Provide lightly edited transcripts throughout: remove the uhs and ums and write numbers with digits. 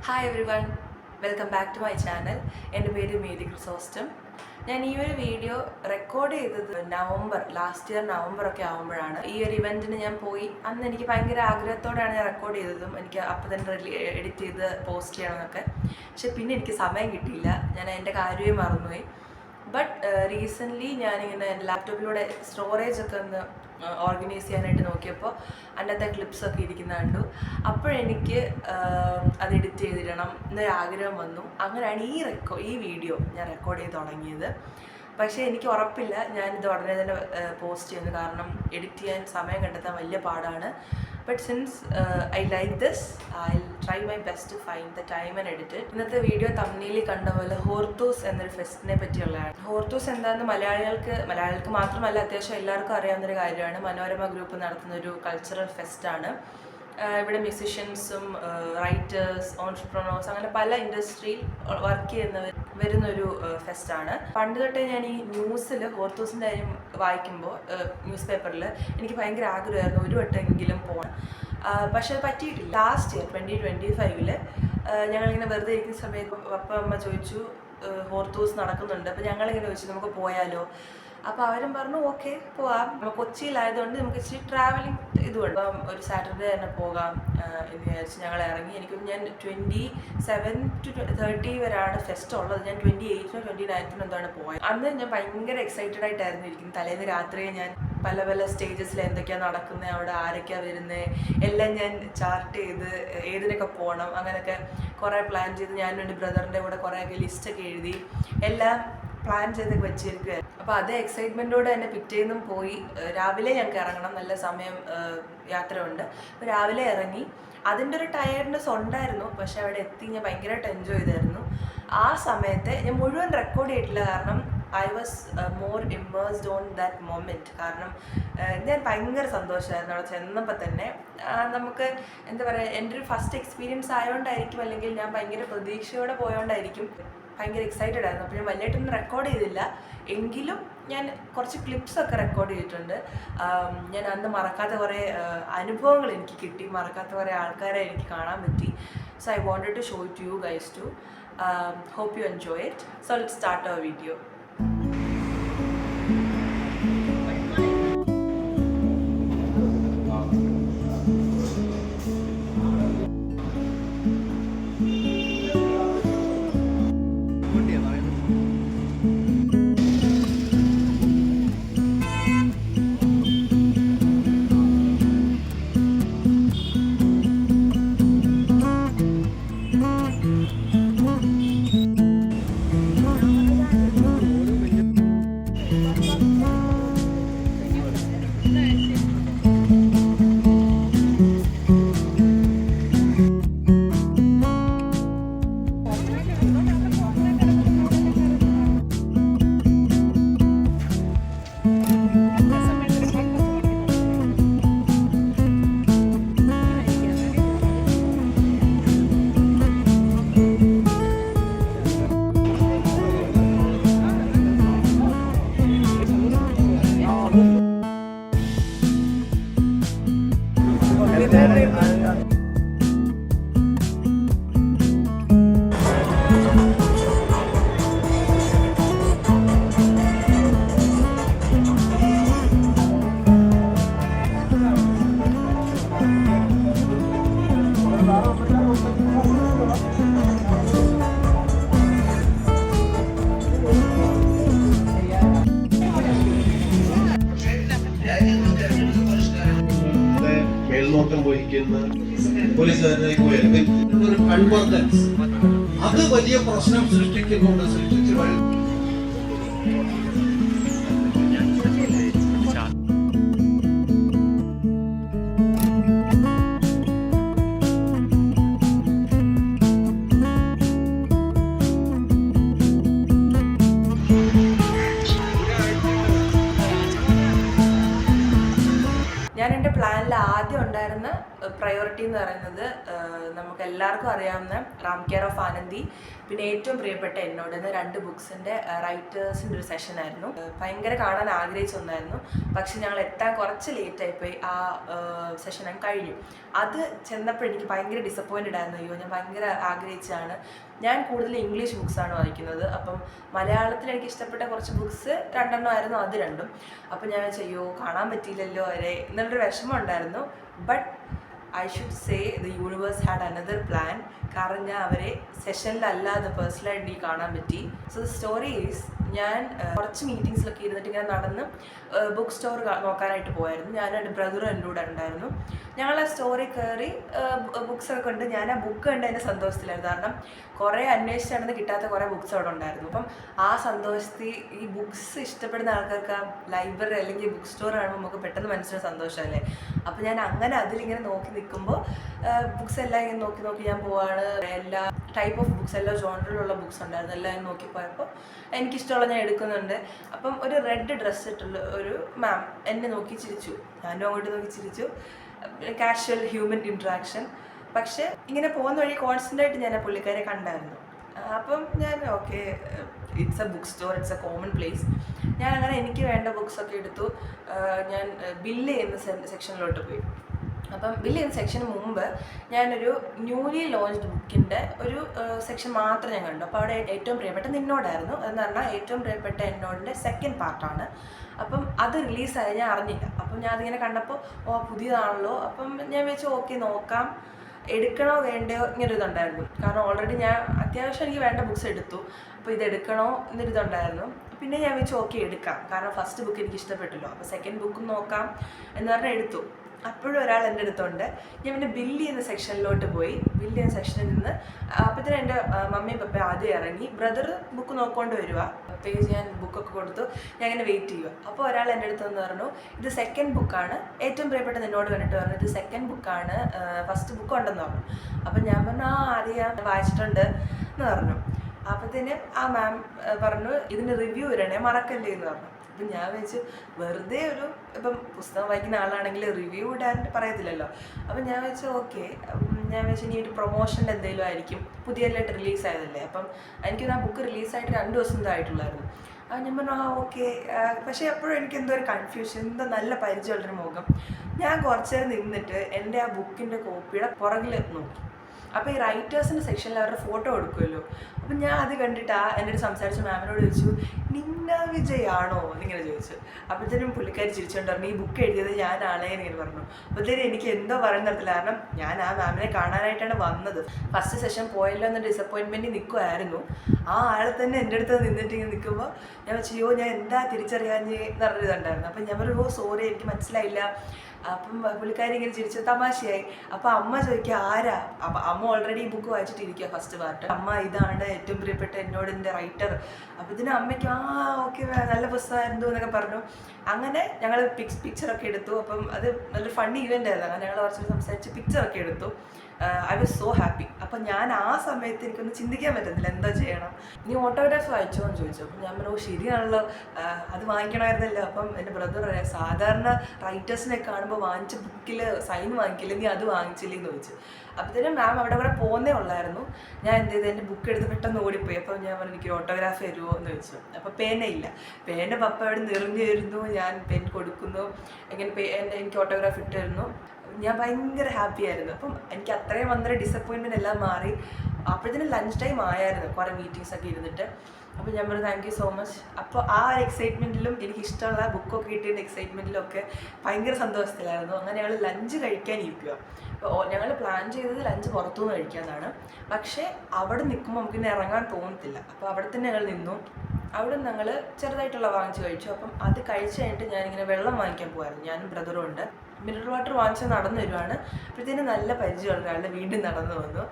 Hi everyone, welcome back to my channel. എൻ്റെ പേര് മേരി ക്രിസോസ്റ്റം. ഞാൻ ഈ ഒരു വീഡിയോ റെക്കോർഡ് ചെയ്തത് ലാസ്റ്റ് ഇയർ നവംബറൊക്കെ ആകുമ്പോഴാണ്. ഈ ഒരു ഇവൻറ്റിന് ഞാൻ പോയി. അന്ന് എനിക്ക് ഭയങ്കര ആഗ്രഹത്തോടെയാണ് ഞാൻ റെക്കോർഡ് ചെയ്തതും എനിക്ക് അപ്പം തന്നെ എഡിറ്റ് ചെയ്ത് പോസ്റ്റ് ചെയ്യണമെന്നൊക്കെ. പക്ഷെ പിന്നെ എനിക്ക് സമയം കിട്ടിയില്ല, ഞാൻ എൻ്റെ കാര്യമേ മറന്നുപോയി. ബട്ട് റീസെൻ്റ്ലി ഞാനിങ്ങനെ ലാപ്ടോപ്പിലൂടെ സ്റ്റോറേജൊക്കെ ഒന്ന് ഓർഗനൈസ് ചെയ്യാനായിട്ട് നോക്കിയപ്പോൾ അതിനകത്തെ ക്ലിപ്സൊക്കെ ഇരിക്കുന്ന കണ്ടു. അപ്പോഴെനിക്ക് അത് എഡിറ്റ് ചെയ്തിടണം എന്നൊരാഗ്രഹം വന്നു. അങ്ങനെയാണ് ഈ വീഡിയോ ഞാൻ റെക്കോർഡ് ചെയ്ത് തുടങ്ങിയത്. പക്ഷേ എനിക്ക് ഉറപ്പില്ല ഞാനിത് ഉടനെ തന്നെ പോസ്റ്റ് ചെയ്യുന്നു, കാരണം എഡിറ്റ് ചെയ്യാൻ സമയം കണ്ടെത്താൻ വലിയ പാടാണ്. But since I like this, I try my best to find the time and edit it. ഇന്നത്തെ വീഡിയോ തമ്മിലിൽ കണ്ട പോലെ ഹോർത്തൂസ് എന്നൊരു ഫെസ്റ്റിനെ പറ്റിയുള്ളതാണ്. ഹോർത്തൂസ് എന്താണെന്ന് മലയാളികൾക്ക് മാത്രമല്ല അത്യാവശ്യം എല്ലാവർക്കും അറിയാവുന്നൊരു കാര്യമാണ്. മനോരമ ഗ്രൂപ്പ് നടത്തുന്ന ഒരു കൾച്ചറൽ ഫെസ്റ്റാണ്. ഇവിടെ മ്യൂസിഷ്യൻസും റൈറ്റേഴ്സ്, ഓൺട്രപ്രണേഴ്സ് അങ്ങനെ പല ഇൻഡസ്ട്രിയിൽ വർക്ക് ചെയ്യുന്നവർ വരുന്നൊരു ഫെസ്റ്റാണ്. പണ്ട് തൊട്ടേ ഞാൻ ഈ ന്യൂസിൽ ഹോർത്തൂസിൻ്റെ കാര്യം വായിക്കുമ്പോൾ ന്യൂസ് പേപ്പറിൽ എനിക്ക് ഭയങ്കര ആഗ്രഹമായിരുന്നു ഒരു വട്ടമെങ്കിലും പോകണം. പക്ഷെ അത് പറ്റിയിട്ടില്ല. ലാസ്റ്റ് ഇയർ 2025 ഞങ്ങളിങ്ങനെ വെറുതെ ഇരിക്കുന്ന സമയത്ത് പപ്പ അമ്മ ചോദിച്ചു ഹോർത്തൂസ് നടക്കുന്നുണ്ട്, അപ്പോൾ ഞങ്ങളിങ്ങനെ ചോദിച്ചു നമുക്ക് പോയാലോ. അപ്പോൾ അവരും പറഞ്ഞു ഓക്കെ പോവാം. നമ്മൾ കൊച്ചിയിലായതുകൊണ്ട് നമുക്ക് ഇച്ചിരി ട്രാവലിംഗ് ഇതുണ്ട്, അപ്പം ഒരു സാറ്റർഡേ തന്നെ പോകാം എന്ന് വിചാരിച്ച് ഞങ്ങൾ ഇറങ്ങി. ഞാൻ 27 to 30 വരെയാണ് ഫെസ്റ്റ് ഉള്ളത്. ഞാൻ 28 29 എന്താണ് പോയത്. അന്ന് ഞാൻ ഭയങ്കര എക്സൈറ്റഡ് ആയിട്ടായിരുന്നു ഇരിക്കുന്നത്. തലേന്ന് രാത്രിയെ ഞാൻ പല സ്റ്റേജസിൽ എന്തൊക്കെയാണ് നടക്കുന്നത്, അവിടെ ആരൊക്കെയാണ് വരുന്നത് എല്ലാം ഞാൻ ചാർട്ട് ചെയ്ത് ഏതിനൊക്കെ പോകണം അങ്ങനെയൊക്കെ കുറേ പ്ലാൻ ചെയ്ത് ഞാനും എൻ്റെ ബ്രദറിൻ്റെ കൂടെ കുറേയൊക്കെ ലിസ്റ്റൊക്കെ എഴുതി എല്ലാം പ്ലാൻ ചെയ്തൊക്കെ വെച്ചിരിക്കുകയായിരുന്നു. അപ്പോൾ അതേ എക്സൈറ്റ്മെൻറ്റോടെ തന്നെ പിറ്റേന്നും പോയി. രാവിലെ ഞങ്ങൾക്ക് ഇറങ്ങണം, നല്ല സമയം യാത്ര ഉണ്ട്. അപ്പോൾ രാവിലെ ഇറങ്ങി. അതിൻ്റെ ഒരു ടയർഡ്നെസ് ഉണ്ടായിരുന്നു, പക്ഷെ അവിടെ എത്തി ഞാൻ ഭയങ്കരമായിട്ട് എൻജോയ് ചെയ്തായിരുന്നു. ആ സമയത്ത് ഞാൻ മുഴുവൻ റെക്കോർഡ് ചെയ്തിട്ടില്ല, കാരണം I was more immersed on that moment. കാരണം ഞാൻ ഭയങ്കര സന്തോഷമായിരുന്നു അവിടെ ചെന്നപ്പോൾ തന്നെ. നമുക്ക് എന്താ പറയുക, എൻ്റെ ഒരു ഫസ്റ്റ് എക്സ്പീരിയൻസ് ആയതുകൊണ്ടായിരിക്കും, അല്ലെങ്കിൽ ഞാൻ ഭയങ്കര പ്രതീക്ഷയോടെ പോയതുകൊണ്ടായിരിക്കും ഭയങ്കര എക്സൈറ്റഡ് ആയിരുന്നു. അപ്പോൾ ഞാൻ വലിയായിട്ടൊന്നും റെക്കോർഡ് ചെയ്തില്ല, എങ്കിലും ഞാൻ കുറച്ച് ക്ലിപ്സൊക്കെ റെക്കോർഡ് ചെയ്തിട്ടുണ്ട്. ഞാൻ അന്ന് മറക്കാത്ത കുറേ അനുഭവങ്ങൾ എനിക്ക് കിട്ടി, മറക്കാത്ത കുറേ ആൾക്കാരെ എനിക്ക് കാണാൻ പറ്റി. So I wanted to show it to you guys too. Hope you enjoy it. So let's start our video. മേൽനോട്ടം വഹിക്കുന്ന പോലീസുകാരനായി പോയാൽ ഒരു കൺവർജൻസ് അത് വലിയ പ്രശ്നം സൃഷ്ടിച്ചു വഴി. ഞാൻ എൻ്റെ പ്ലാനിൽ ആദ്യം ഉണ്ടായിരുന്ന പ്രയോറിറ്റി പ്രിയോറിറ്റി എന്ന് പറയുന്നത് നമുക്ക് എല്ലാവർക്കും അറിയാവുന്ന റാം കെയർ ഓഫ് ആനന്ദി, പിന്നെ ഏറ്റവും പ്രിയപ്പെട്ട എന്നോട് എന്ന 2 ബുക്സിൻ്റെ റൈറ്റേഴ്സിൻ്റെ ഒരു സെഷനായിരുന്നു. ഭയങ്കര കാണാൻ ആഗ്രഹിച്ച ഒന്നായിരുന്നു. പക്ഷെ ഞങ്ങൾ എത്താൻ കുറച്ച് ലേറ്റായിപ്പോയി. ആ സെഷൻ അങ്ങ് കഴിഞ്ഞു. അത് ചെന്നപ്പോൾ എനിക്ക് ഭയങ്കര ഡിസപ്പോയിൻറ്റഡ് ആയിരുന്നു. അയ്യോ, ഞാൻ ഭയങ്കര ആഗ്രഹിച്ചാണ്. ഞാൻ കൂടുതൽ ഇംഗ്ലീഷ് ബുക്സാണ് വായിക്കുന്നത്. അപ്പം മലയാളത്തിൽ എനിക്ക് ഇഷ്ടപ്പെട്ട കുറച്ച് ബുക്സ് 2 ആയിരുന്നു, അത് 2. അപ്പം ഞാൻ അയ്യോ കാണാൻ പറ്റിയില്ലല്ലോ അവരെ എന്നുള്ളൊരു വിഷമം ഉണ്ടായിരുന്നു. But I should say the universe had another plan. കാരണം ഞാൻ അവരെ സെഷനിലല്ലാതെ പേഴ്സണലായിട്ട് എനിക്ക് കാണാൻ പറ്റി. സോ ദ സ്റ്റോറി ഈസ്, ഞാൻ കുറച്ച് മീറ്റിങ്സിലൊക്കെ ഇരുന്നിട്ട് ഇങ്ങനെ നടന്ന് ബുക്ക് സ്റ്റോർ നോക്കാനായിട്ട് പോയായിരുന്നു. ഞാൻ എൻ്റെ ബ്രദറും എൻ്റെ കൂടെ ഉണ്ടായിരുന്നു. ഞങ്ങൾ ആ സ്റ്റോറിൽ കയറി ബുക്സൊക്കെ കൊണ്ട് ഞാൻ ആ ബുക്ക് കണ്ട് എൻ്റെ സന്തോഷത്തിലായിരുന്നു. കാരണം കുറേ അന്വേഷിച്ചാണെന്ന് കിട്ടാത്ത കുറേ ബുക്സ് അവിടെ ഉണ്ടായിരുന്നു. അപ്പം ആ സന്തോഷത്തിൽ ഈ ബുക്സ് ഇഷ്ടപ്പെടുന്ന ആൾക്കാർക്ക് ആ ലൈബ്രറി അല്ലെങ്കിൽ ബുക്ക് സ്റ്റോർ കാണുമ്പോൾ നമുക്ക് പെട്ടെന്ന് മനസ്സിലൊരു സന്തോഷമല്ലേ. അപ്പോൾ ഞാൻ അങ്ങനെ അതിലിങ്ങനെ നോക്കി നിൽക്കുമ്പോൾ ബുക്സ് എല്ലാം ഇങ്ങനെ നോക്കി നോക്കി ഞാൻ പോവാണ്. എല്ലാ ടൈപ്പ് ഓഫ് ബുക്സ്, എല്ലാ ജോണറിലുള്ള ബുക്സ് ഉണ്ടായിരുന്നു. എല്ലാം നോക്കിപ്പോയപ്പോൾ എനിക്കിഷ്ടമുള്ള ഞാൻ എടുക്കുന്നുണ്ട്. അപ്പം ഒരു റെഡ് ഡ്രസ്സ് ഇട്ടുള്ള ഒരു മാം എന്നെ നോക്കി ചിരിച്ചു. ഞാനും അങ്ങോട്ട് നോക്കി ചിരിച്ചു. Casual human interaction. പക്ഷെ ഇങ്ങനെ പോകുന്ന വഴി കോൺസ്റ്റൻ്റ് ആയിട്ട് ഞാൻ ആ പുള്ളിക്കാരെ കണ്ടായിരുന്നു. അപ്പം ഞാൻ okay, it's A book store, it's A common place. ഞാൻ അങ്ങനെ എനിക്ക് വേണ്ട ബുക്സൊക്കെ എടുത്തു. ഞാൻ ബില്ല് ചെയ്യുന്ന സെക്ഷനിലോട്ട് പോയി. അപ്പം ബില്ല് ചെയ്യുന്ന സെക്ഷന് മുമ്പ് ഞാനൊരു ന്യൂലി ലോഞ്ച്ഡ് ബുക്കിൻ്റെ ഒരു സെക്ഷൻ മാത്രം ഞാൻ കണ്ടു. അപ്പോൾ അവിടെ ഏറ്റവും പ്രിയപ്പെട്ട നിന്നോടായിരുന്നു. അതെന്ന് പറഞ്ഞാൽ ഏറ്റവും പ്രിയപ്പെട്ട എന്നോടിൻ്റെ 2nd പാർട്ടാണ്. അപ്പം അത് റിലീസായി ഞാൻ അറിഞ്ഞില്ല. അപ്പം ഞാൻ അതിങ്ങനെ കണ്ടപ്പോൾ പുതിയതാണല്ലോ. അപ്പം ഞാൻ വെച്ച് ഓക്കെ നോക്കാം, എടുക്കണോ വേണ്ടയോ ഇങ്ങനൊരിതുണ്ടായിരുന്നു. കാരണം ഓൾറെഡി ഞാൻ അത്യാവശ്യം എനിക്ക് വേണ്ട ബുക്സ് എടുത്തു. അപ്പോൾ ഇതെടുക്കണോ എന്നൊരിതുണ്ടായിരുന്നു. പിന്നെ ഞാൻ വെച്ച് ഓക്കെ എടുക്കാം, കാരണം ഫസ്റ്റ് ബുക്ക് എനിക്ക് ഇഷ്ടപ്പെട്ടല്ലോ. അപ്പോൾ 2nd ബുക്കും നോക്കാം എന്ന് പറഞ്ഞാൽ എടുത്തു. അപ്പോഴും ഒരാൾ എൻ്റെ അടുത്തുണ്ട്. ഞാൻ പിന്നെ ബില്ല് ചെയ്യുന്ന സെക്ഷനിലോട്ട് പോയി. ബില്ല് ചെയ്യുന്ന സെക്ഷനിൽ നിന്ന് അപ്പോഴത്തേനും എൻ്റെ മമ്മിയും പപ്പയും ആദ്യം ഇറങ്ങി. ബ്രദർ ബുക്ക് നോക്കിക്കൊണ്ട് വരിക. പേജ് ഞാൻ ബുക്കൊക്കെ കൊടുത്തു. ഞാൻ ഇങ്ങനെ വെയിറ്റ് ചെയ്യുക. അപ്പോൾ ഒരാൾ എൻ്റെ അടുത്ത് എന്ന് പറഞ്ഞു, ഇത് 2nd ബുക്കാണ്, ഏറ്റവും പ്രിയപ്പെട്ട നിന്നോട് കണ്ടിട്ട് പറഞ്ഞു, ഇത് 2nd ബുക്കാണ്, ഫസ്റ്റ് ബുക്ക് ഉണ്ടെന്ന് പറഞ്ഞു. അപ്പം ഞാൻ പറഞ്ഞു അറിയാം, വായിച്ചിട്ടുണ്ട് എന്ന് പറഞ്ഞു. അപ്പോഴത്തേന് ആ മാം പറഞ്ഞു, ഇതിന് റിവ്യൂ ഇടണേ മറക്കല്ലേ എന്ന് പറഞ്ഞു. അപ്പം ഞാൻ വെച്ച് വെറുതെ ഇപ്പം പുസ്തകം വായിക്കുന്ന ആളാണെങ്കിൽ റിവ്യൂ ഇടാൻ പറയത്തില്ലല്ലോ. അപ്പം ഞാൻ വെച്ച് ഓക്കെ, ഞാൻ വെച്ച് ഇനി ഒരു പ്രൊമോഷൻ്റെ എന്തെങ്കിലും ആയിരിക്കും, പുതിയതായിട്ട് റിലീസായതല്ലേ. അപ്പം എനിക്കൊന്ന് ആ ബുക്ക് റിലീസായിട്ട് 2 ദിവസം ഇതായിട്ടുള്ളായിരുന്നു. ഞാൻ പറഞ്ഞു ഓക്കെ. പക്ഷേ എപ്പോഴും എനിക്ക് എന്തോ ഒരു കൺഫ്യൂഷൻ, എന്തോ നല്ല പരിചയമുള്ളൊരു മുഖം. ഞാൻ കുറച്ച് നേരം നിന്നിട്ട് എൻ്റെ ആ ബുക്കിൻ്റെ കോപ്പിയുടെ പുറകിൽ നോക്കി. അപ്പോൾ ഈ റൈറ്റേഴ്സിൻ്റെ സെക്ഷനിൽ അവരുടെ ഫോട്ടോ എടുക്കുമല്ലോ. അപ്പം ഞാൻ അത് കണ്ടിട്ട് എൻ്റെ അടുത്ത് സംസാരിച്ച മാമിനോട് ചോദിച്ചു, നിന്ന വിജയാണോ എന്നിങ്ങനെ ചോദിച്ചു. അപ്പോഴത്തേനും പുള്ളിക്കാരി ചിരിച്ചുകൊണ്ട് പറഞ്ഞു, ഈ ബുക്ക് എഴുതിയത് ഞാനാണേ എന്നിങ്ങനെ പറഞ്ഞു. അപ്പോഴത്തേനും എനിക്ക് എന്തോ പറയുന്നിടത്തില്ല. കാരണം ഞാൻ ആ മാമിനെ കാണാനായിട്ടാണ് വന്നത്. ഫസ്റ്റ് സെഷൻ പോയല്ലോ എന്ന ഡിസപ്പോയിൻമെൻറ്റിൽ നിൽക്കുമായിരുന്നു. ആ ആൾ തന്നെ എൻ്റെ അടുത്ത് നിന്നിട്ട് ഇങ്ങനെ നിൽക്കുമ്പോൾ ഞാൻ വെച്ചു, ഞാൻ എന്താ തിരിച്ചറിയാഞ്ഞ് എന്ന് പറഞ്ഞിട്ടുണ്ടായിരുന്നു. അപ്പം ഞാൻ പറഞ്ഞു, സോറി എനിക്ക് മനസ്സിലായില്ല. അപ്പം പുള്ളിക്കാരി ഇങ്ങനെ ചിരിച്ചു, തമാശയായി. അപ്പം അമ്മ ചോദിക്കുക ആരാ. അപ്പം അമ്മ ഓൾറെഡി ഈ ബുക്ക് വായിച്ചിട്ടിരിക്കുക ഫസ്റ്റ് പാർട്ട്. അമ്മ ഇതാണ് ഏറ്റവും പ്രിയപ്പെട്ട എന്നോടിൻ്റെ റൈറ്റർ. അപ്പം ഇതിന് അമ്മയ്ക്ക് ഓക്കെ നല്ല പുസ്തകമായിരുന്നു എന്നൊക്കെ പറഞ്ഞു. അങ്ങനെ ഞങ്ങൾ പിക്ചറൊക്കെ എടുത്തു. അപ്പം അത് നല്ലൊരു ഫണ്ണി ഇവൻ്റ് ആയിരുന്നു. അങ്ങനെ ഞങ്ങൾ കുറച്ച് സംസാരിച്ച് പിക്ചറൊക്കെ എടുത്തു. I was so happy. അപ്പം ഞാൻ ആ സമയത്ത് എനിക്കൊന്നും ചിന്തിക്കാൻ പറ്റുന്നില്ല എന്താ ചെയ്യണം. നീ ഓട്ടോഗ്രാഫ് വായിച്ചോ എന്ന് ചോദിച്ചു. അപ്പം ഞാൻ പറഞ്ഞു ശരിയാണല്ലോ, അത് വാങ്ങിക്കണമായിരുന്നല്ലോ. അപ്പം എൻ്റെ ബ്രദർ പറയാം, സാധാരണ റൈറ്റേഴ്സിനെ കാണുമ്പോൾ വാങ്ങിച്ച ബുക്കിൽ സൈൻ വാങ്ങിക്കില്ല, നീ അത് വാങ്ങിച്ചില്ലേ എന്ന് ചോദിച്ചു. അപ്പോഴത്തേനും മാം അവിടെ കൂടെ പോകുന്നേ ഉള്ളായിരുന്നു. ഞാൻ എന്ത് ചെയ്തു, എൻ്റെ ബുക്ക് എടുത്ത് പെട്ടെന്ന് ഓടിപ്പോയി. അപ്പം ഞാൻ പറഞ്ഞു, എനിക്ക് ഓട്ടോഗ്രാഫ് തരുമോ എന്ന് ചോദിച്ചു. അപ്പോൾ പേനയില്ല. പേന പപ്പ അവിടെ നിറഞ്ഞു വരുന്നു, ഞാൻ പെൻ കൊടുക്കുന്നു, എനിക്ക് ഓട്ടോഗ്രാഫ് ഇട്ട് തരുന്നു. ഞാൻ ഭയങ്കര ഹാപ്പി ആയിരുന്നു. അപ്പം എനിക്ക് അത്രയും വന്നൊരു ഡിസപ്പോയിൻമെൻ്റ് എല്ലാം മാറി. അപ്പോഴത്തേനും ലഞ്ച് ടൈം ആയിരുന്നു, കുറേ മീറ്റിങ്സൊക്കെ ഇരുന്നിട്ട്. അപ്പോൾ ഞാൻ പറഞ്ഞു താങ്ക് യു സോ മച്ച്. അപ്പോൾ ആ ഒരു എക്സൈറ്റ്മെൻറ്റിലും എനിക്ക് ഇഷ്ടമുള്ള ബുക്കൊക്കെ കിട്ടിയതിൻ്റെ എക്സൈറ്റ്മെൻറ്റിലും ഒക്കെ ഭയങ്കര സന്തോഷത്തിലായിരുന്നു. അങ്ങനെ ഞങ്ങൾ ലഞ്ച് കഴിക്കാൻ ഇരിക്കുക. അപ്പോൾ ഞങ്ങൾ പ്ലാൻ ചെയ്തത് ലഞ്ച് പുറത്തുനിന്ന് കഴിക്കാമെന്നാണ്. പക്ഷേ അവിടെ നിൽക്കുമ്പോൾ നമുക്കിന്ന് ഇറങ്ങാൻ തോന്നത്തില്ല. അപ്പോൾ അവിടെ തന്നെ ഞങ്ങൾ നിന്നു. അവിടെ ഞങ്ങൾ ചെറുതായിട്ടുള്ള വാങ്ങിച്ച് കഴിച്ചു. അപ്പം അത് കഴിച്ച് കഴിഞ്ഞിട്ട് ഞാനിങ്ങനെ വെള്ളം വാങ്ങിക്കാൻ പോകുമായിരുന്നു. ഞാനും ബ്രദറും ഉണ്ട്. മിനറൽ വാട്ടർ വാങ്ങിച്ച് നടന്നു വരുവാണ്. അപ്പോഴത്തേനും നല്ല പരിചയമുള്ള ഒരാളുടെ വീണ്ടും നടന്നു വന്നു.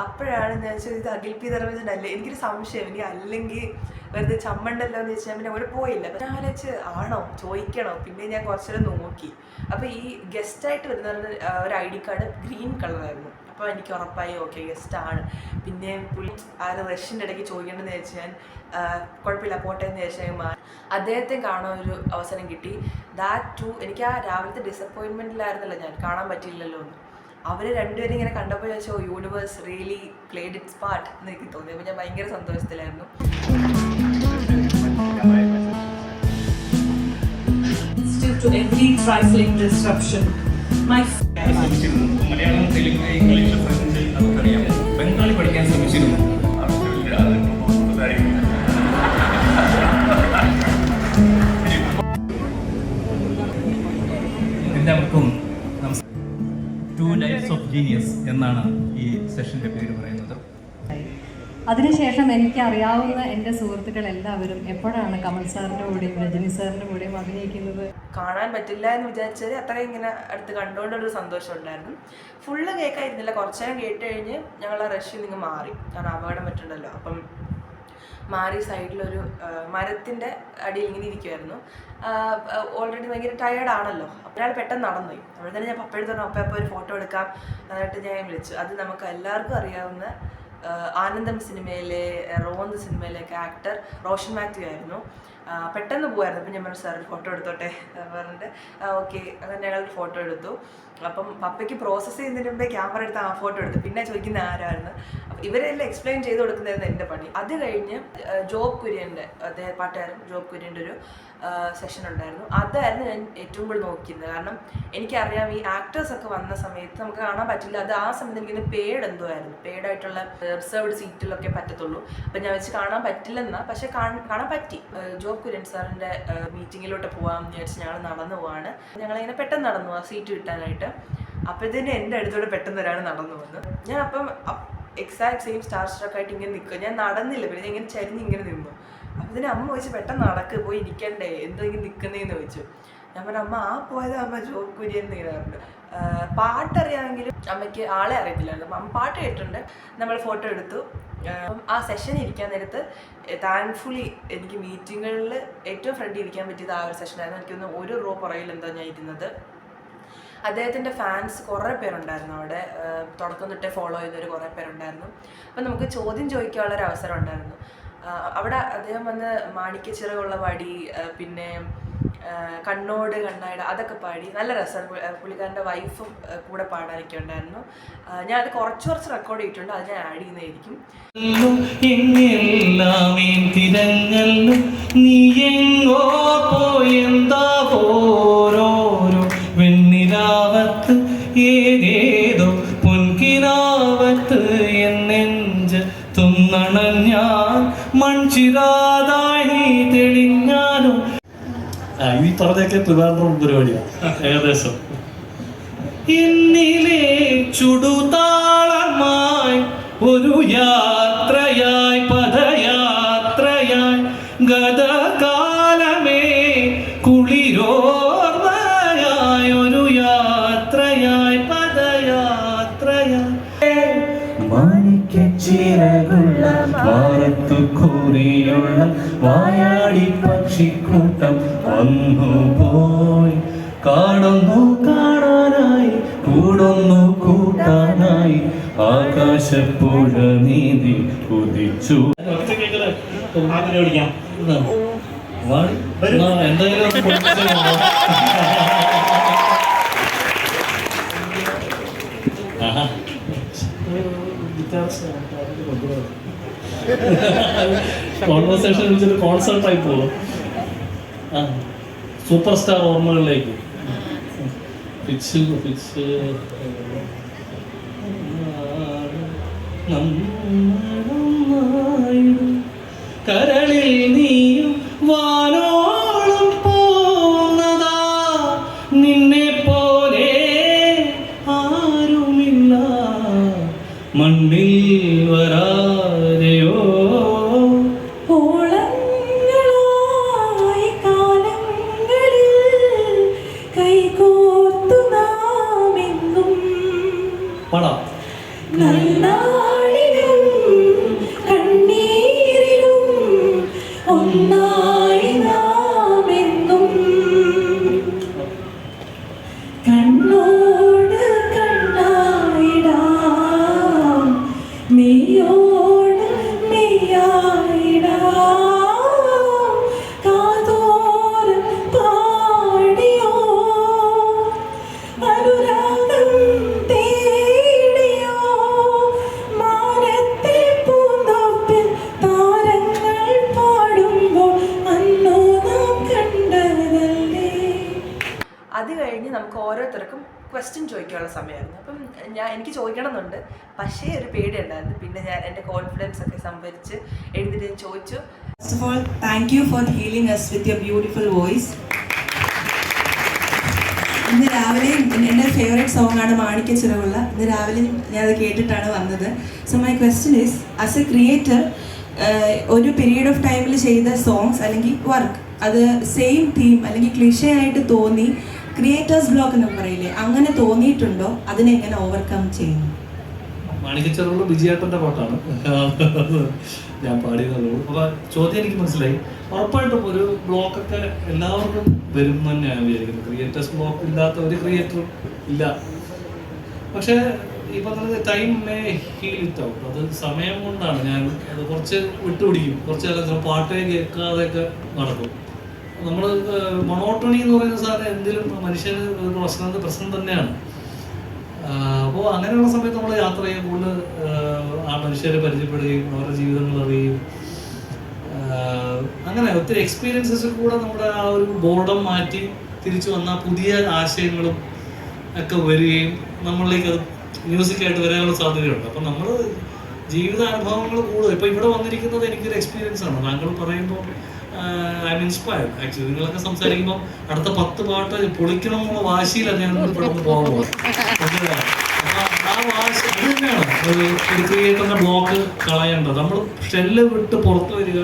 അപ്പോഴാണ് ഞാൻ ചോദിച്ചത്, ഇത് അഖിൽ പി ധർമ്മജനല്ലേ. എനിക്കൊരു സംശയം, ഇനി അല്ലെങ്കിൽ വെറുതെ ചമ്മണ്ടല്ലോ എന്ന് വെച്ചാൽ പിന്നെ അവിടെ പോയില്ല. അപ്പം ഞാൻ ആലോചിച്ച് ആണോ ചോദിക്കണോ. പിന്നെ ഞാൻ കുറച്ചുകൂടെ നോക്കി. അപ്പോൾ ഈ ഗസ്റ്റായിട്ട് വരുന്ന ഒരു ID കാർഡ് ഗ്രീൻ കളറായിരുന്നു. അപ്പോൾ എനിക്ക് ഉറപ്പായി ഓക്കെ ഗസ്റ്റാണ്. പിന്നെ പുള്ളി ആ റഷ്യൻ്റെ ഇടയ്ക്ക് ചോദിക്കേണ്ടതെന്ന് വെച്ചാൽ ഞാൻ കുഴപ്പമില്ല പോട്ടെ എന്ന് വെച്ചാൽ അദ്ദേഹത്തെ കാണാൻ ഒരു അവസരം കിട്ടി. ദാറ്റ് ടു എനിക്ക് ആ രാവിലത്തെ ഡിസപ്പോയിൻമെൻറ്റിലായിരുന്നല്ലോ ഞാൻ, കാണാൻ പറ്റിയില്ലല്ലോ എന്ന്. അവർ രണ്ടുപേരും ഇങ്ങനെ കണ്ടപ്പോൾ ചോദിച്ചോ universe really played it's part എന്ന് എനിക്ക് തോന്നി. അപ്പോൾ ഞാൻ ഭയങ്കര സന്തോഷത്തിലായിരുന്നു. To every trifling disruption. Malayalam, Telugu, English, French നമുക്കറിയാം. ബംഗാളി പഠിക്കാൻ ശ്രമിച്ചിരുന്നു. എല്ലാവർക്കും ടു ലൈഫ്സ് ഓഫ് ജീനിയസ് എന്നാണ് ഈ സെഷൻ്റെ പേര് പറയുന്നത്. അതിനുശേഷം എനിക്കറിയാവുന്ന എൻ്റെ സുഹൃത്തുക്കൾ എല്ലാവരും എപ്പോഴാണ് കമൽ സാറിൻ്റെ കൂടെയും രജനി സാറിൻ്റെ കൂടെയും അഭിനയിക്കുന്നത്. കാണാൻ പറ്റില്ല എന്ന് വിചാരിച്ചത് അത്രയും ഇങ്ങനെ അടുത്ത് കണ്ടുകൊണ്ടൊരു സന്തോഷം ഉണ്ടായിരുന്നു. ഫുള്ള് കേൾക്കായിരുന്നില്ല, കുറച്ച് നേരം കേട്ട് കഴിഞ്ഞ് ഞങ്ങൾ ആ റഷ്യയിൽ നിന്ന് മാറി. കാരണം അപകടം പറ്റുന്നുണ്ടല്ലോ. അപ്പം മാറി സൈഡിലൊരു മരത്തിൻ്റെ അടിയിൽ ഇങ്ങനെ ഇരിക്കുമായിരുന്നു. ഓൾറെഡി ഭയങ്കര ടയേർഡാണല്ലോ. അപ്പോൾ ഒരാൾ പെട്ടെന്ന് നടന്നുപോയി. അവിടെ തന്നെ ഞാൻ പപ്പയുടെ തന്നെ അപ്പോൾ ഒരു ഫോട്ടോ എടുക്കാം എന്നിട്ട് ഞാൻ വിളിച്ചു. അത് നമുക്ക് എല്ലാവർക്കും അറിയാവുന്ന ആനന്ദം സിനിമയിലെ റോന്ത് സിനിമയിലേക്ക് ആക്ടർ റോഷൻ മാത്യു ആയിരുന്നു. പെട്ടെന്ന് പോകുമായിരുന്നു. അപ്പം ഞാൻ പറഞ്ഞു സാർ ഒരു ഫോട്ടോ എടുത്തോട്ടെ പറഞ്ഞിട്ട് ഓക്കെ അങ്ങനെ ഞങ്ങളൊരു ഫോട്ടോ എടുത്തു. അപ്പം പപ്പയ്ക്ക് പ്രോസസ്സ് ചെയ്യുന്നതിന് മുമ്പേ ക്യാമറ എടുത്ത് ആ ഫോട്ടോ എടുത്തു. പിന്നെ ചോദിക്കുന്ന ആരായിരുന്നു. അപ്പം ഇവരെല്ലാം എക്സ്പ്ലെയിൻ ചെയ്ത് കൊടുക്കുന്നതായിരുന്നു എൻ്റെ പണി. അത് കഴിഞ്ഞ് ജോബ് കുര്യൻ്റെ പാട്ടുകാരൻ ജോബ് കുര്യൻ്റെ ഒരു സെഷൻ ഉണ്ടായിരുന്നു. അതായിരുന്നു ഞാൻ ഏറ്റവും കൂടുതൽ നോക്കിയിരുന്നത്. കാരണം എനിക്കറിയാം ഈ ആക്ടേഴ്സൊക്കെ വന്ന സമയത്ത് നമുക്ക് കാണാൻ പറ്റില്ല. അത് ആ സമയത്ത് എനിക്കിന്ന് പെയ്ഡ് എന്തോ ആയിരുന്നു. പെയ്ഡായിട്ടുള്ള റിസർവ്ഡ് സീറ്റിലൊക്കെ പറ്റത്തുള്ളൂ. അപ്പം ഞാൻ വെച്ച് കാണാൻ പറ്റില്ലെന്നാ, പക്ഷെ കാണാൻ പറ്റി. ജോബ് കുര്യൻ സാറിൻ്റെ മീറ്റിങ്ങിലോട്ട് പോകാമെന്ന് വിചാരിച്ച് ഞങ്ങൾ നടന്നു പോവാണ്. ഞങ്ങളിങ്ങനെ പെട്ടെന്ന് നടന്നു ആ സീറ്റ് കിട്ടാനായിട്ട്. അപ്പോഴത്തേനും എൻ്റെ അടുത്തോടെ പെട്ടെന്ന് ഒരാൾ നടന്നു വന്നു. ഞാൻ അപ്പം എക്സാക്ട് സെയിം സ്റ്റാർ സ്ട്രക്കായിട്ട് ഇങ്ങനെ നിൽക്കുക. ഞാൻ നടന്നില്ല, പിന്നെ ഞാൻ ഇങ്ങനെ ചരിഞ്ഞ് ഇങ്ങനെ നിന്നു. അപ്പോൾ ഇതിന് അമ്മ ചോദിച്ചു പെട്ടെന്ന് നടക്ക് പോയി ഇരിക്കണ്ടേ എന്തോ ഇങ്ങനെ നിൽക്കുന്നതെന്ന് ചോദിച്ചു. ഞാൻ പറഞ്ഞു അമ്മ ആ പോയത് അമ്മ ജോബ് കുര്യൻ ഇങ്ങനെ പറഞ്ഞു. പാട്ടറിയാമെങ്കിലും അമ്മയ്ക്ക് ആളെ അറിയത്തില്ലായിരുന്നു. അപ്പം അമ്മ പാട്ട് കേട്ടിട്ടുണ്ട്. നമ്മൾ ഫോട്ടോ എടുത്തു. ആ സെഷൻ ഇരിക്കാൻ നേരത്ത് താങ്ക്ഫുള്ളി എനിക്ക് മീറ്റിങ്ങുകളിൽ ഏറ്റവും ഫ്രണ്ടിൽ ഇരിക്കാൻ പറ്റിയത് ആ ഒരു സെഷനായിരുന്നു. എനിക്കൊന്ന് ഒരു റോ പുറകിൽ എന്താ ഞാൻ ഇരുന്നത്. അദ്ദേഹത്തിൻ്റെ ഫാൻസ് കുറേ പേരുണ്ടായിരുന്നു അവിടെ. തുടക്കം തൊട്ടേ ഫോളോ ചെയ്തൊരു കുറേ പേരുണ്ടായിരുന്നു. അപ്പം നമുക്ക് ചോദ്യം ചോദിക്കാനുള്ളൊരു അവസരം ഉണ്ടായിരുന്നു അവിടെ. അദ്ദേഹം വന്ന് മാണിക്യച്ചിറകുള്ള വടി, പിന്നെ കണ്ണോട് കണ്ണായിട അതൊക്കെ പാടി നല്ല രസമാണ്. പുള്ളിക്കാരൻ്റെ വൈഫും കൂടെ പാടാനൊക്കെ ഉണ്ടായിരുന്നു. ഞാൻ അത് കുറച്ച് റെക്കോർഡ് ചെയ്തിട്ടുണ്ട്. അത് ഞാൻ ആഡ് ചെയ്യുന്നതായിരിക്കും. വെണ്ണിലാവത്ത് ഏതേതോ പൊൻകിനാവത്ത് എന്നെഞ്ച് തുന്നണഞ്ഞാൻ മൺചിരാതായി തെളിഞ്ഞാലും. ഈ പറഞ്ഞൊക്കെ ട്രിവാൻഡ്രം പരിപാടിയാണ് ഏകദേശം. എന്നിലെ ചുടുതാളമായി ഒരു യാത്രയായി പദയാത്രയായി ഗതകാലമേ കുളിരോർമ്മയായി ഒരു യാത്രയായി പദയാത്രയായി മാണിക്യച്ചിറകുള്ള വാരത്തു കൂറിയുള്ള വായാടി പക്ഷിക്കൂട്ടം വന്നു പോയി. കാണുന്നു കാണാനായി കൂടുന്നു കൂട്ടാനായി ആകാശപ്പുഴ നീതി കുതിച്ചു. എന്തായാലും കോൺവെർസേഷൻ വിളിച്ചൊരു കോൺസെർട്ടായി പോകും. സൂപ്പർ സ്റ്റാർ ഓർമ്മകളിലേക്ക് കരളിൽ നീയും വാനോളം പോകുന്നതാ നിന്നെ പോലെ ആരുമില്ല മണ്ണിൽ വരാതെയോ. നന്നാളിലും കണ്ണീരിലും ഒന്നായി നാമെന്നും കണ്ണോട് കണ്ണായിടാം മെയ്യോട് മെയ്യായിടാം കാതോരം പാടിയോ അനുരാഗം തേ ക്വസ്റ്റ്യൻ ചോദിക്കാനുള്ള സമയമായിരുന്നു. അപ്പം എനിക്ക് ചോദിക്കണം എന്നുണ്ട്, പക്ഷേ ഒരു പേടിയുണ്ടായിരുന്നു. പിന്നെ ഞാൻ എൻ്റെ കോൺഫിഡൻസ് ഒക്കെ സംഭരിച്ച് എഴുതിയിട്ട് ഞാൻ ചോദിച്ചു. First of all, thank you for healing us with your beautiful voice. ഇന്ന് രാവിലെ എൻ്റെ ഫേവറേറ്റ് സോങ് ആണ് മാണിക്യച്ചിറകുള്ള. ഇന്ന് രാവിലെ ഞാനത് കേട്ടിട്ടാണ് വന്നത്. So my question is, as A creator ഒരു പീരീഡ് ഓഫ് ടൈമിൽ ചെയ്ത സോങ്സ് അല്ലെങ്കിൽ വർക്ക് അത് സെയിം തീം അല്ലെങ്കിൽ ക്ലിഷേ ആയിട്ട് തോന്നി ക്രിയേറ്റേഴ്സ് ബ്ലോക്ക് എന്ന് പറയില്ലേ, അങ്ങനെ തോന്നിയിട്ടുണ്ടോ? അതിനെ എങ്ങനെ ഓവർകം ചെയ്യുന്നു? മാണിക്യച്ചിറകുള്ള വിജയേട്ടൻ്റെ പാട്ടാണ് ഞാൻ പാടിയതുള്ളൂ. അപ്പോൾ ചോദ്യം എനിക്ക് മനസ്സിലായി. ഉറപ്പായിട്ടും ഒരു ബ്ലോക്കൊക്കെ എല്ലാവർക്കും വരും തന്നെ ഞാൻ വിചാരിക്കുന്നത്. ക്രിയേറ്റേഴ്സ് ബ്ലോക്ക് ഇല്ലാത്ത ഒരു ക്രിയേറ്ററും ഇല്ല. പക്ഷേ ഇപ്പം നമുക്ക് time may heal it out. അത് സമയം കൊണ്ടാണ്. ഞാൻ അത് കുറച്ച് വിട്ടുപിടിക്കും. കുറച്ച് കാലം പാട്ടേ കേൾക്കാതെയൊക്കെ നടക്കും. നമ്മൾ മൊണോട്ടണി എന്ന് പറയുന്ന സാധനം എന്തെങ്കിലും മനുഷ്യന് ഒരു പ്രശ്നം തന്നെയാണ്. അപ്പോൾ അങ്ങനെയുള്ള സമയത്ത് നമ്മൾ യാത്ര ചെയ്യും, കൂടുതൽ ആ മനുഷ്യരെ പരിചയപ്പെടുകയും അവരുടെ ജീവിതങ്ങൾ അറിയുകയും അങ്ങനെ ഒത്തിരി എക്സ്പീരിയൻസസ് കൂടെ നമ്മുടെ ആ ഒരു ബോർഡം മാറ്റി തിരിച്ചു വന്നാൽ പുതിയ ആശയങ്ങളും ഒക്കെ വരികയും നമ്മളിലേക്ക് അത് മ്യൂസിക്കായിട്ട് വരാനുള്ള സാധ്യതയുണ്ട്. അപ്പം നമ്മൾ ജീവിതാനുഭവങ്ങൾ കൂടുതൽ ഇപ്പോൾ ഇവിടെ വന്നിരിക്കുന്നത് എനിക്കൊരു എക്സ്പീരിയൻസ് ആണ്. താങ്കൾ പറയുമ്പോൾ ഐ എം ഇൻസ്പയർഡ്. ആക്ച്വലി നിങ്ങളൊക്കെ സംസാരിക്കുമ്പോൾ അടുത്ത 10 പാട്ട് പൊളിക്കണം എന്നുള്ള വാശിയിലാണ് ഞാൻ പെട്ടെന്ന് പോകുമ്പോൾ. ആ വാശി അത് തന്നെയാണ് ഒരു ക്രിയേറ്ററിന്റെ ബ്ലോക്ക് കളയേണ്ടത്. നമ്മൾ ഷെല്ല് വിട്ട് പുറത്ത് വരിക,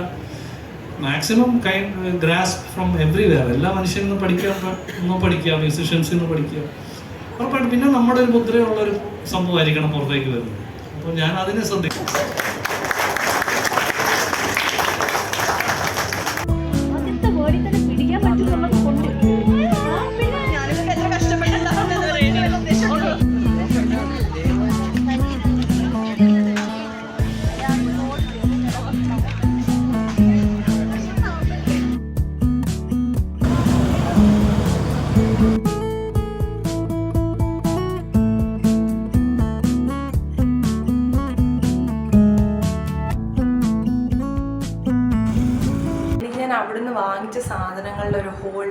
മാക്സിമം ഗ്രാസ്പ് ഫ്രം എവ്രിവെയർ. എല്ലാ മനുഷ്യരിൽ നിന്നും പഠിക്കുക, മ്യൂസിഷ്യൻസിൽ നിന്ന് പഠിക്കുക. ഉറപ്പായിട്ട് പിന്നെ നമ്മുടെ ഒരു മുദ്രയുള്ളൊരു സംഭവമായിരിക്കണം പുറത്തേക്ക് വരുന്നത്. അപ്പോൾ ഞാൻ അതിനെ ശ്രദ്ധിക്കും. അവിടുന്ന് വാങ്ങിച്ച സാധനങ്ങളുടെ ഒരു ഹോൾ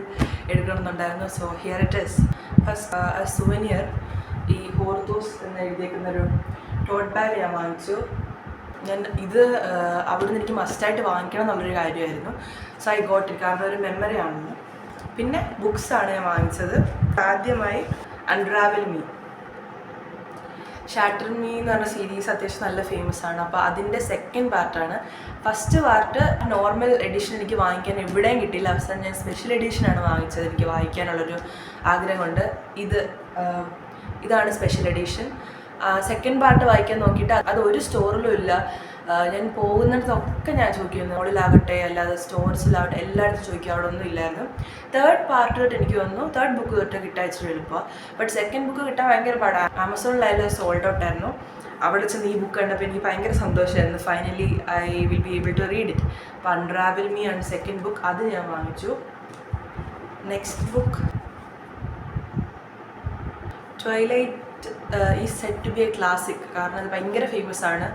എടുക്കണമെന്നുണ്ടായിരുന്നു. So here it is. First souvenir ഈ ഹോർദോസ് എന്ന് എഴുതിയേക്കുന്നൊരു ടോട്ട് ബാഗ് ഞാൻ വാങ്ങിച്ചു. ഞാൻ ഇത് അവിടുന്ന് എനിക്ക് മസ്റ്റായിട്ട് വാങ്ങിക്കണം എന്നുള്ളൊരു കാര്യമായിരുന്നു. സോ ഐ ഗോട്ട് ഇറ്റ്, കാരണം ഒരു മെമ്മറി ആണെന്ന്. പിന്നെ ബുക്സാണ് ഞാൻ വാങ്ങിച്ചത്. ആദ്യമായി അൺറാവൽ മീ, ഷാറ്റർ മീ എന്ന് പറഞ്ഞ സീരീസ് അത്യാവശ്യം നല്ല ഫേമസ് ആണ്. അപ്പോൾ അതിൻ്റെ സെക്കൻഡ് പാർട്ടാണ്. ഫസ്റ്റ് പാർട്ട് നോർമൽ എഡിഷൻ എനിക്ക് വാങ്ങിക്കാൻ എവിടെയും കിട്ടിയില്ല. അവസാനം ഞാൻ സ്പെഷ്യൽ എഡിഷനാണ് വാങ്ങിച്ചത്. എനിക്ക് വായിക്കാനുള്ളൊരു ആഗ്രഹമുണ്ട്. ഇതാണ് സ്പെഷ്യൽ എഡിഷൻ. സെക്കൻഡ് പാർട്ട് വായിക്കാൻ നോക്കിയിട്ട് അത് ഒരു സ്റ്റോറിലും ഇല്ല. ഞാൻ പോകുന്നിടത്തൊക്കെ ഞാൻ ചോദിക്കുന്നു, മോളിലാകട്ടെ അല്ലാതെ സ്റ്റോർസിലാവട്ടെ എല്ലായിടത്തും ചോദിക്കുക, അവിടെ ഒന്നും ഇല്ലായിരുന്നു. തേർഡ് പാർട്ട് തൊട്ട് എനിക്ക് തോന്നുന്നു തേർഡ് ബുക്ക് തൊട്ട് കിട്ടാൻ ഇച്ചിരി എളുപ്പമാണ്. ബട്ട് സെക്കൻഡ് ബുക്ക് കിട്ടാൻ ഭയങ്കര പാടാണ്. ആമസോണിലായാലും സോൾഡ് ഔട്ട് ആയിരുന്നു. അവിടെ ചെന്ന് ഈ ബുക്ക് കണ്ടപ്പോൾ എനിക്ക് ഭയങ്കര സന്തോഷമായിരുന്നു. Finally I will be able to read it. അപ്പോൾ അൺറാവൽ മീ ആണ് സെക്കൻഡ് ബുക്ക്, അത് ഞാൻ വാങ്ങിച്ചു. Next book Twilight is set to be a classic. കാരണം അത് ഭയങ്കര ഫേമസ് ആണ്.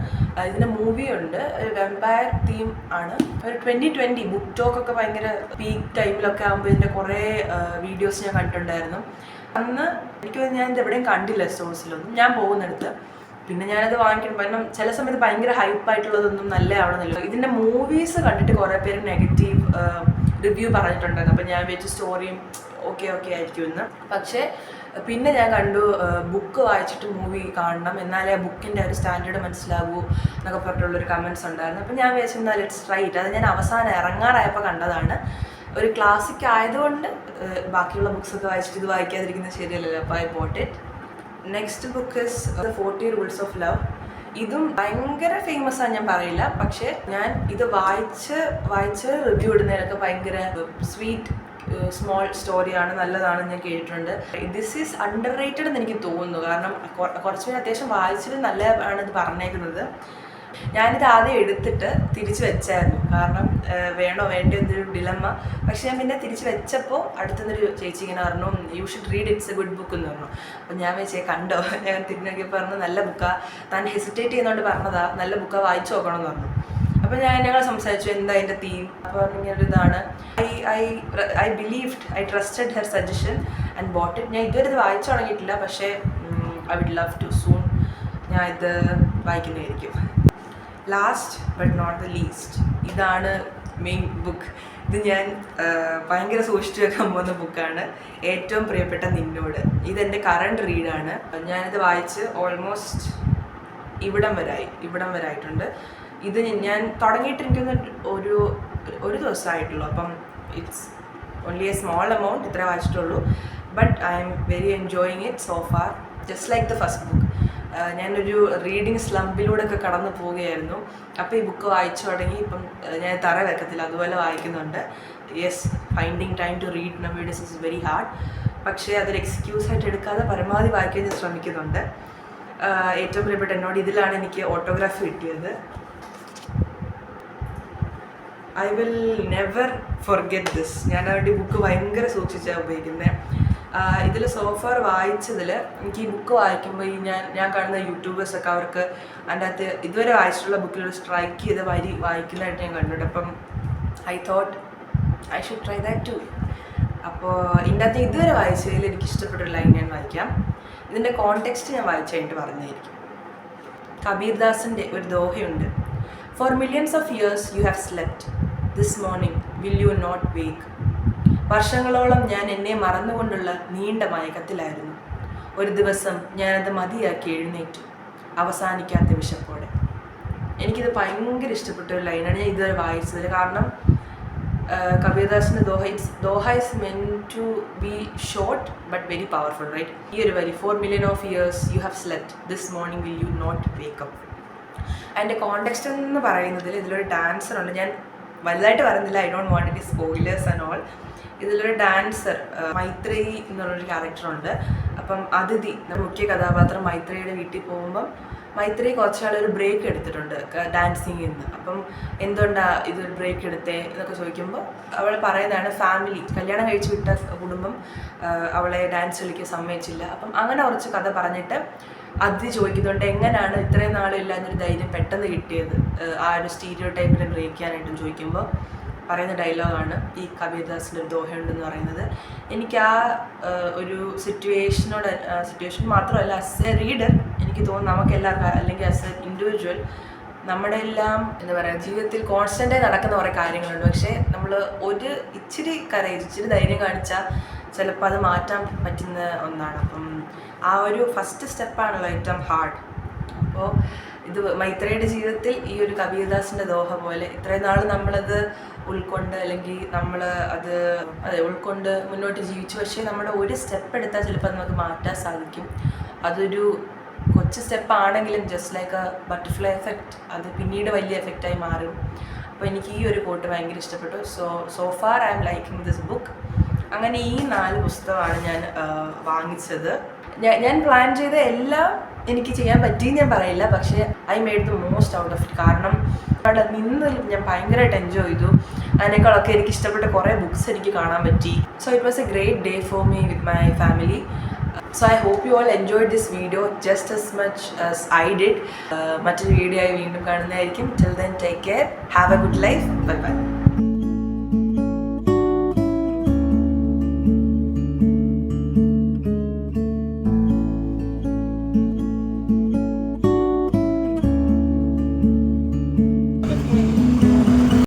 ഇതിൻ്റെ മൂവിയുണ്ട്, വെമ്പയർ തീം ആണ്. ഒരു 2020 ബുക്ക് ടോക്കൊക്കെ ഭയങ്കര പീക്ക് ടൈമിലൊക്കെ ആകുമ്പോൾ ഇതിൻ്റെ കുറേ വീഡിയോസ് ഞാൻ കണ്ടിട്ടുണ്ടായിരുന്നു. അന്ന് എനിക്ക് ഞാൻ ഇത് എവിടെയും കണ്ടില്ല സ്റ്റോഴ്സിലൊന്നും. ഞാൻ പോകുന്നിടത്ത് പിന്നെ ഞാനത് വാങ്ങിക്കണം. കാരണം ചില സമയത്ത് ഭയങ്കര ഹൈപ്പായിട്ടുള്ളതൊന്നും നല്ല ആവണമെന്നില്ല. ഇതിൻ്റെ മൂവീസ് കണ്ടിട്ട് കുറേ പേര് നെഗറ്റീവ് റിവ്യൂ പറഞ്ഞിട്ടുണ്ടായിരുന്നു. അപ്പോൾ ഞാൻ വെച്ച് സ്റ്റോറിയും ഓക്കെ ആയിരിക്കുമെന്ന്. പക്ഷേ പിന്നെ ഞാൻ കണ്ടു ബുക്ക് വായിച്ചിട്ട് മൂവി കാണണം, എന്നാലേ ആ ബുക്കിൻ്റെ ഒരു സ്റ്റാൻഡേർഡ് മനസ്സിലാകൂ എന്നൊക്കെ പറഞ്ഞിട്ടുള്ളൊരു കമൻറ്റ്സ് ഉണ്ടായിരുന്നു. അപ്പോൾ ഞാൻ വിചാരിച്ചെന്നാൽ ലെറ്റ്സ് ട്രൈ ഇറ്റ്. അത് ഞാൻ അവസാനം ഇറങ്ങാറായപ്പോൾ കണ്ടതാണ്. ഒരു ക്ലാസിക് ആയതുകൊണ്ട് ബാക്കിയുള്ള ബുക്സൊക്കെ വായിച്ചിട്ട് ഇത് വായിക്കാതിരിക്കുന്നത് ശരിയല്ലല്ലോ. അപ്പോൾ I boat it. Next book is the 40 Rules of Love. ഇതും ഭയങ്കര ഫേമസ് ആണ് ഞാൻ പറയില്ല, പക്ഷേ ഞാൻ ഇത് വായിച്ച് റിവ്യൂ ഇടുന്നതിനൊക്കെ ഭയങ്കര സ്വീറ്റ് സ്മോൾ സ്റ്റോറിയാണ്, നല്ലതാണ് ഞാൻ കേട്ടിട്ടുണ്ട്. ദിസ് ഈസ് അണ്ടർ റേറ്റഡ് എന്ന് എനിക്ക് തോന്നുന്നു. കാരണം കുറച്ച് പേര് അത്യാവശ്യം വായിച്ചിട്ട് നല്ലതാണ് ഇത് പറഞ്ഞേക്കുന്നത്. ഞാനിത് ആദ്യം എടുത്തിട്ട് തിരിച്ച് വെച്ചായിരുന്നു, കാരണം വേണോ വേണ്ടോ എന്നൊരു ഡിലമ്മ. പക്ഷെ ഞാൻ പിന്നെ തിരിച്ച് വെച്ചപ്പോൾ അടുത്തുനിന്നൊരു ചേച്ചി ഇങ്ങനെ പറഞ്ഞു, you should read, it's A good book എന്ന് പറഞ്ഞു. അപ്പോൾ ഞാൻ വെച്ചേ കണ്ടോ, ഞാൻ തിരിഞ്ഞൊക്കെ പറഞ്ഞു നല്ല ബുക്കാണ്, താൻ ഹെസിറ്റേറ്റ് ചെയ്യുന്നതുകൊണ്ട് പറഞ്ഞതാ, നല്ല ബുക്കാണ്, വായിച്ചു നോക്കണം എന്ന് പറഞ്ഞു. അപ്പോൾ ഞങ്ങൾ സംസാരിച്ചു എന്താ അതിൻ്റെ തീം. അപ്പോൾ ഇങ്ങനൊരു ഇതാണ്. I believed, I trusted her suggestion and bought it. ഞാൻ ഇതുവരെ ഇത് വായിച്ചു തുടങ്ങിയിട്ടില്ല, പക്ഷേ I would love to soon ഞാൻ ഇത് വായിക്കുന്നതായിരിക്കും. Last but not the least, ഇതാണ് മെയിൻ ബുക്ക്. ഇത് ഞാൻ ഭയങ്കര സൂക്ഷിച്ചു വെക്കാൻ പോകുന്ന ബുക്കാണ്, ഏറ്റവും പ്രിയപ്പെട്ട നിന്നോട്. ഇതെൻ്റെ കറണ്ട് റീഡാണ്. ഞാനിത് വായിച്ച് ഓൾമോസ്റ്റ് ഇവിടം വരായിട്ടുണ്ട്. ഇത് ഞാൻ തുടങ്ങിയിട്ട് എനിക്കൊന്ന് ഒരു ദിവസമായിട്ടുള്ളൂ. അപ്പം it's only a small amount, ഇത്ര വായിച്ചിട്ടുള്ളൂ. But I am very enjoying it so far, just like the first book. ഞാനൊരു റീഡിങ് സ്ലംപിലൂടെ ഒക്കെ കടന്നു പോവുകയായിരുന്നു. അപ്പോൾ ഈ ബുക്ക് വായിച്ചു തുടങ്ങി. ഇപ്പം ഞാൻ തറ വെക്കത്തില്ല, അതുപോലെ വായിക്കുന്നുണ്ട്. Yes, finding time to read nowadays is very hard. പക്ഷേ അതൊരു എക്സ്ക്യൂസായിട്ട് എടുക്കാതെ പരമാവധി വായിക്കാൻ ഞാൻ ശ്രമിക്കുന്നുണ്ട്. ഏറ്റവും പ്രിയപ്പെട്ട എന്നോട്, ഇതിലാണ് എനിക്ക് ഓട്ടോഗ്രാഫ് കിട്ടിയത്. I will never forget this. ഞാൻ അവരുടെ ബുക്ക് ഭയങ്കര സൂക്ഷിച്ചാണ് ഉപയോഗിക്കുന്നത്. ഇതിൽ സോഫാർ വായിച്ചതിൽ എനിക്ക് ഈ ബുക്ക് വായിക്കുമ്പോൾ ഈ ഞാൻ കാണുന്ന യൂട്യൂബേഴ്സൊക്കെ അവർക്ക് അതിൻ്റെ അകത്ത് ഇതുവരെ വായിച്ചിട്ടുള്ള ബുക്കിലൊരു സ്ട്രൈക്ക് ചെയ്ത് വരി വായിക്കുന്നതായിട്ട് ഞാൻ കണ്ടിട്ടുണ്ട്. അപ്പം I thought I should try that too. അപ്പോൾ ഇതിൻ്റെ അകത്ത് ഇതുവരെ വായിച്ചതിൽ എനിക്ക് ഇഷ്ടപ്പെട്ടൊരു ലൈൻ ഞാൻ വായിക്കാം. ഇതിൻ്റെ കോണ്ടെക്സ്റ്റ് ഞാൻ വായിച്ചു കഴിഞ്ഞിട്ട് പറഞ്ഞായിരിക്കും. കബീർദാസിൻ്റെ ഒരു ദോഹയുണ്ട്. For millions of years you have slept, this morning will you not wake. വർഷങ്ങളോളം ഞാൻ എന്നെ മറന്നുകൊണ്ടുള്ള നീണ്ട മയക്കത്തിലായിരുന്നു. ഒരു ദിവസം ഞാനത് മതിയാക്കി എഴുന്നേറ്റു, അവസാനിക്കാത്ത വിശപ്പോടെ. എനിക്കിത് ഭയങ്കര ഇഷ്ടപ്പെട്ട ഒരു ലൈനാണ്. ഞാൻ ഇതുവരെ വായിച്ചത്. കാരണം കബീർദാസിൻ്റെ ദോഹ is meant to be short but very powerful, right? ഈ ഒരു വരി, 4 million of years you have slept, this morning will you not wake up. അതിൻ്റെ കോണ്ടെക്സ്റ്റ് എന്ന് പറയുന്നതിൽ ഇതിലൊരു ഡാൻസറുണ്ട്. ഞാൻ വലുതായിട്ട് പറയുന്നില്ല, I don't want it spoilers and all. ഇതിലൊരു ഡാൻസർ മൈത്രേയി എന്നുള്ളൊരു ക്യാരക്ടറുണ്ട്. അപ്പം അതിഥി, മുഖ്യ കഥാപാത്രം മൈത്രേയിയുടെ വീട്ടിൽ പോകുമ്പം മൈത്രേയി കുറച്ചാളൊരു ബ്രേക്ക് എടുത്തിട്ടുണ്ട് ഡാൻസിങ്ങിൽ നിന്ന്. അപ്പം എന്തുകൊണ്ടാണ് ഇതൊരു ബ്രേക്ക് എടുത്തേ എന്നൊക്കെ ചോദിക്കുമ്പോൾ അവൾ പറയുന്നതാണ് ഫാമിലി, കല്യാണം കഴിച്ച് വിട്ട കുടുംബം അവളെ ഡാൻസ് കളിക്കാൻ സമ്മതിച്ചില്ല. അപ്പം അങ്ങനെ കുറച്ച് കഥ പറഞ്ഞിട്ട് അതിഥി ചോദിക്കുന്നുണ്ട് എങ്ങനെയാണ് ഇത്രയും നാളും ഇല്ലാന്നൊരു ധൈര്യം പെട്ടെന്ന് കിട്ടിയത് ആ ഒരു സ്റ്റീരിയോ ടൈപ്പിനെ ബ്രേക്ക് ചെയ്യാനായിട്ടും ചോദിക്കുമ്പോൾ പറയുന്ന ഡയലോഗാണ് ഈ കബീർദാസിൻ്റെ ഒരു ദോഹയുണ്ടെന്ന് പറയുന്നത്. എനിക്ക് ആ ഒരു സിറ്റുവേഷൻ മാത്രമല്ല, ആസ് എ റീഡർ എനിക്ക് തോന്നുന്നു നമുക്കെല്ലാവർക്കും, അല്ലെങ്കിൽ ആസ് എ ഇൻഡിവിജ്വൽ, നമ്മുടെ എല്ലാം എന്താ പറയുക, ജീവിതത്തിൽ കോൺസ്റ്റൻ്റായി നടക്കുന്ന കുറേ കാര്യങ്ങളുണ്ട്. പക്ഷേ നമ്മൾ ഒരു ഇച്ചിരി ധൈര്യം കാണിച്ചാൽ ചിലപ്പോൾ അത് മാറ്റാൻ പറ്റുന്ന ഒന്നാണ്. അപ്പം ആ ഒരു ഫസ്റ്റ് സ്റ്റെപ്പാണല്ലോ ഏറ്റവും ഹാർഡ്. അപ്പോൾ ഇത് മൈത്രേയുടെ ജീവിതത്തിൽ ഈ ഒരു കബീർദാസിൻ്റെ ദോഹ പോലെ ഇത്രയും നാൾ നമ്മളത് ഉൾക്കൊണ്ട്, അല്ലെങ്കിൽ നമ്മൾ ഉൾക്കൊണ്ട് മുന്നോട്ട് ജീവിച്ചു. പക്ഷേ നമ്മുടെ ഒരു സ്റ്റെപ്പ് എടുത്താൽ ചിലപ്പോൾ നമുക്ക് മാറ്റാൻ സാധിക്കും. അതൊരു കൊച്ചു സ്റ്റെപ്പാണെങ്കിലും just like a butterfly effect, അത് പിന്നീട് വലിയ എഫക്റ്റായി മാറും. അപ്പോൾ എനിക്ക് ഈ ഒരു കോട്ട് ഭയങ്കര ഇഷ്ടപ്പെട്ടു. So far I M liking this book. അങ്ങനെ ഈ 4 പുസ്തകമാണ് ഞാൻ വാങ്ങിച്ചത്. ഞാൻ പ്ലാൻ ചെയ്ത എല്ലാം എനിക്ക് ചെയ്യാൻ പറ്റിയെന്ന് ഞാൻ പറയില്ല, പക്ഷേ I made the most out of it. കാരണം അവിടെ നിന്ന് ഞാൻ ഭയങ്കരമായിട്ട് എൻജോയ് ചെയ്തു. അതിനേക്കാളൊക്കെ എനിക്ക് ഇഷ്ടപ്പെട്ട കുറേ ബുക്സ് എനിക്ക് കാണാൻ പറ്റി. So it was A great day for me with my family. So I hope you all enjoyed this video just as much as I did. മറ്റൊരു വീഡിയോ ആയി വീണ്ടും കാണുന്നതായിരിക്കും. Till then, take care. Have a good life. Bye bye.